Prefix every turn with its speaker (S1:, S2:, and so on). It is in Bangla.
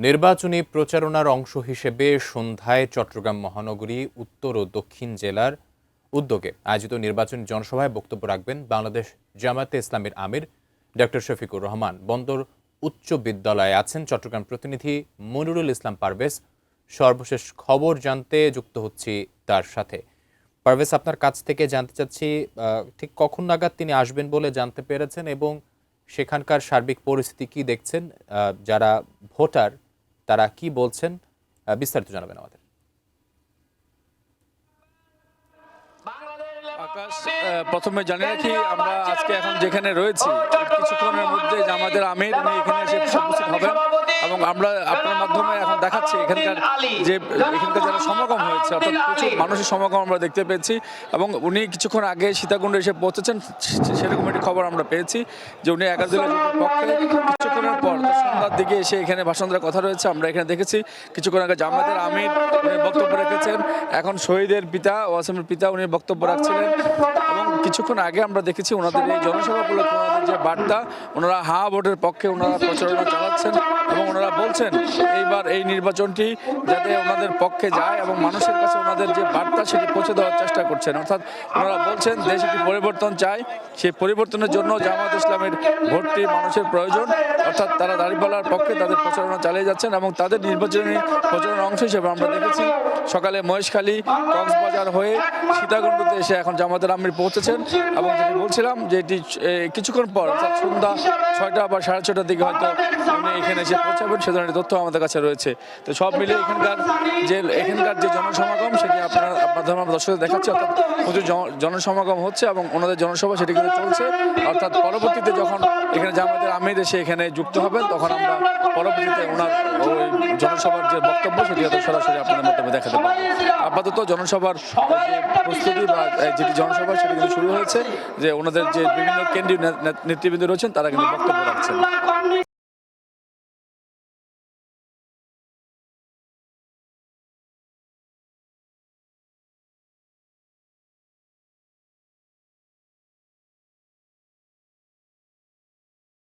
S1: নির্বাচনী প্রচারণার অংশ হিসেবে সন্ধ্যায় চট্টগ্রাম মহানগরী উত্তর ও দক্ষিণ জেলার উদ্যোগে আয়োজিত নির্বাচনী জনসভায় বক্তব্য রাখবেন বাংলাদেশ জামায়াতে ইসলামীর আমির ডক্টর শফিকুর রহমান। বন্দর উচ্চ বিদ্যালয়ে আছেন চট্টগ্রাম প্রতিনিধি মনিরুল ইসলাম পারভেজ। সর্বশেষ খবর জানতে যুক্ত হচ্ছি তার সাথে। পারভেজ, আপনার কাছ থেকে জানতে চাচ্ছি ঠিক কখন নাগাদ তিনি আসবেন বলে জানতে পেরেছেন এবং সেখানকার সার্বিক পরিস্থিতি কি দেখছেন, যারা ভোটার তারা কি বলছেন, বিস্তারিত জানাবেন আমাদের।
S2: আকাশ, প্রথমে জানিয়ে রাখি আমরা আজকে এখন যেখানে রয়েছি কিছুক্ষণের মধ্যে আমাদের আমির উনি এখানে এসে উপস্থিত হবেন এবং আমরা আপনার মাধ্যমে এখন দেখাচ্ছি এখানকার যারা সমাগম হয়েছে, অর্থাৎ প্রচুর মানুষের সমাগম আমরা দেখতে পেয়েছি এবং উনি কিছুক্ষণ আগে সীতাকুণ্ডে এসে পৌঁছেছেন। সেরকম একটি খবর আমরা পেয়েছি যে উনি 11 জেলার পক্ষে কিছুক্ষণের পর সন্ধ্যার দিকে এসে এখানে ভাষণ দেওয়ার কথা রয়েছে। আমরা এখানে দেখেছি কিছুক্ষণ আগে জামায়াতের আমির উনি বক্তব্য রেখেছেন, এখন শহীদের পিতা ওয়াসিমের পিতা উনি বক্তব্য রাখছিলেন এবং কিছুক্ষণ আগে আমরা দেখেছি ওনাদের এই জনসভা উপলক্ষে ওনাদের যে বার্তা, ওনারা হা ভোটের পক্ষে ওনারা প্রচারণা চালাচ্ছেন এবং ওনারা বলছেন এইবার এই নির্বাচনটি যাতে ওনাদের পক্ষে যায় এবং মানুষের কাছে ওনাদের যে বার্তা সেটি পৌঁছে দেওয়ার চেষ্টা করছেন। অর্থাৎ ওনারা বলছেন দেশ একটি পরিবর্তন চায়, সেই পরিবর্তনের জন্য জামায়াত ইসলামের ভোটটি মানুষের প্রয়োজন। অর্থাৎ তারা দাঁড়িপাল্লার পক্ষে তাদের প্রচারণা চালিয়ে যাচ্ছেন এবং তাদের নির্বাচনী প্রচারণার অংশ হিসেবে আমরা দেখেছি সকালে মহেশখালী কক্সবাজার হয়ে সীতাকুণ্ডতে এসে এখন জামায়াতের আমির পৌঁছেছেন এবং যেটি বলছিলাম যে এটি কিছুক্ষণ পর অর্থাৎ সন্ধ্যা 6টা বা 6:30টার দিকে হয়তো উনি এখানে এসে পৌঁছাবেন, সে ধরনের তথ্য আমাদের কাছে রয়েছে। তো সব মিলে এখানকার যে জনসমাগম সেটি আপনার দর্শকদের দেখাচ্ছে, অর্থাৎ প্রচুর জনসমাগম হচ্ছে এবং ওনাদের জনসভা সেটি কিন্তু চলছে। অর্থাৎ পরবর্তীতে যখন এখানে জামায়াতের আমির এসে এখানে যুক্ত হবেন তখন আমরা পরবর্তীতে ওনার ওই জনসভার যে বক্তব্য সেটি হয়তো সরাসরি আপনাদের মাধ্যমে দেখাতে পারবো। আপাতত জনসভার যে প্রস্তুতি বা যেটি জনসভা সেটি কিন্তু শুরু হয়েছে, যে ওনাদের যে বিভিন্ন কেন্দ্রীয় নেতৃবৃন্দ রয়েছেন তারা কিন্তু বক্তব্য রাখছেন।